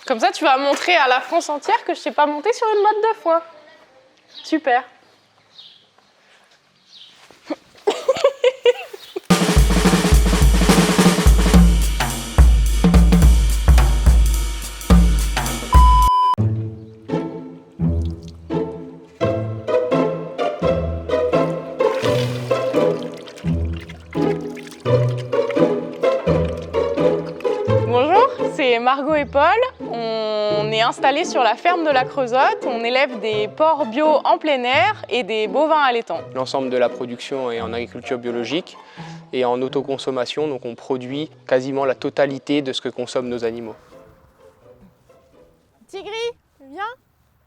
Comme ça, tu vas montrer à la France entière que je ne sais pas monter sur une botte de foin. Super. Bonjour, c'est Margot et Paul. On est installés sur la ferme de la Creusotte. On élève des porcs bio en plein air et des bovins allaitants. L'ensemble de la production est en agriculture biologique et en autoconsommation, donc on produit quasiment la totalité de ce que consomment nos animaux. Tigri, viens.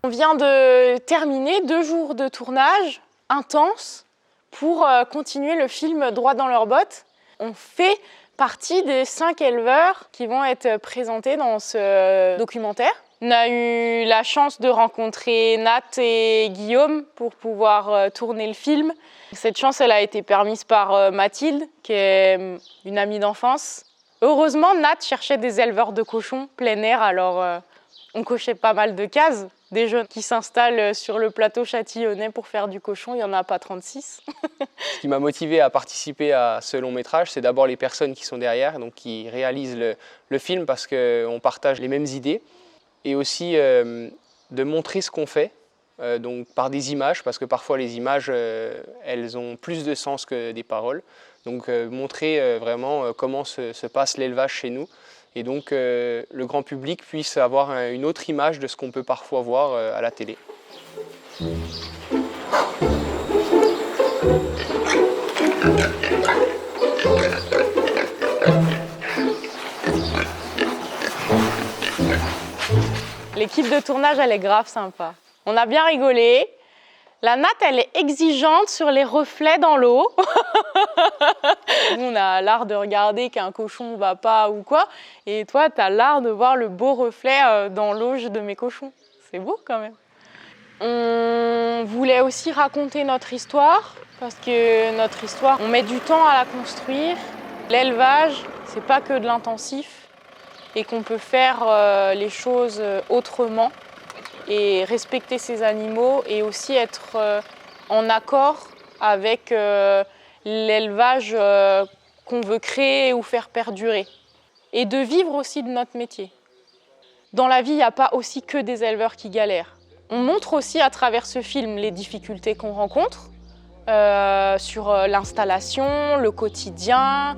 On vient de terminer 2 jours de tournage intense pour continuer le film droit dans leurs bottes. On fait partie des 5 éleveurs qui vont être présentés dans ce documentaire. On a eu la chance de rencontrer Nat et Guillaume pour pouvoir tourner le film. Cette chance, elle a été permise par Mathilde, qui est une amie d'enfance. Heureusement, Nat cherchait des éleveurs de cochons plein air, alors on cochait pas mal de cases. Des jeunes qui s'installent sur le plateau châtillonnais pour faire du cochon, il n'y en a pas 36. Ce qui m'a motivé à participer à ce long métrage, c'est d'abord les personnes qui sont derrière, donc qui réalisent le film parce qu'on partage les mêmes idées. Et aussi de montrer ce qu'on fait, donc par des images, parce que parfois les images, elles ont plus de sens que des paroles. Donc montrer vraiment comment se passe l'élevage chez nous. Et donc le grand public puisse avoir une autre image de ce qu'on peut parfois voir à la télé. L'équipe de tournage, elle est grave sympa. On a bien rigolé. La Nat, elle est exigeante sur les reflets dans l'eau. Nous, on a l'art de regarder qu'un cochon ne va pas ou quoi. Et toi, tu as l'art de voir le beau reflet dans l'auge de mes cochons. C'est beau quand même. On voulait aussi raconter notre histoire, parce que notre histoire, on met du temps à la construire. L'élevage, c'est pas que de l'intensif, et qu'on peut faire les choses autrement et respecter ces animaux et aussi être en accord avec l'élevage qu'on veut créer ou faire perdurer. Et de vivre aussi de notre métier. Dans la vie, il n'y a pas aussi que des éleveurs qui galèrent. On montre aussi à travers ce film les difficultés qu'on rencontre sur l'installation, le quotidien,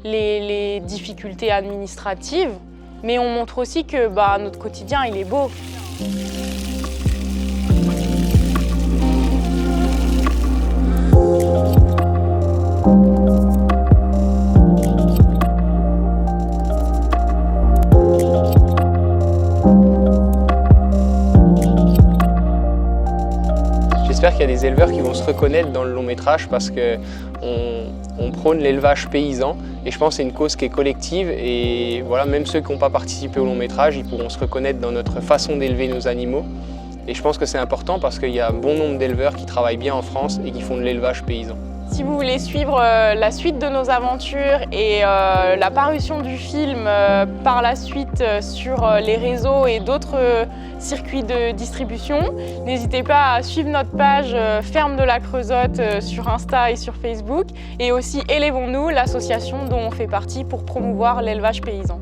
les difficultés administratives. Mais on montre aussi que notre quotidien, il est beau. J'espère qu'il y a des éleveurs qui vont se reconnaître dans le long métrage parce qu'on prône l'élevage paysan et je pense que c'est une cause qui est collective et voilà, même ceux qui n'ont pas participé au long métrage, ils pourront se reconnaître dans notre façon d'élever nos animaux et je pense que c'est important parce qu'il y a un bon nombre d'éleveurs qui travaillent bien en France et qui font de l'élevage paysan. Si vous voulez suivre la suite de nos aventures et la parution du film par la suite sur les réseaux et d'autres circuits de distribution, n'hésitez pas à suivre notre page Ferme de la Creusotte sur Insta et sur Facebook et aussi Élevons-nous, l'association dont on fait partie pour promouvoir l'élevage paysan.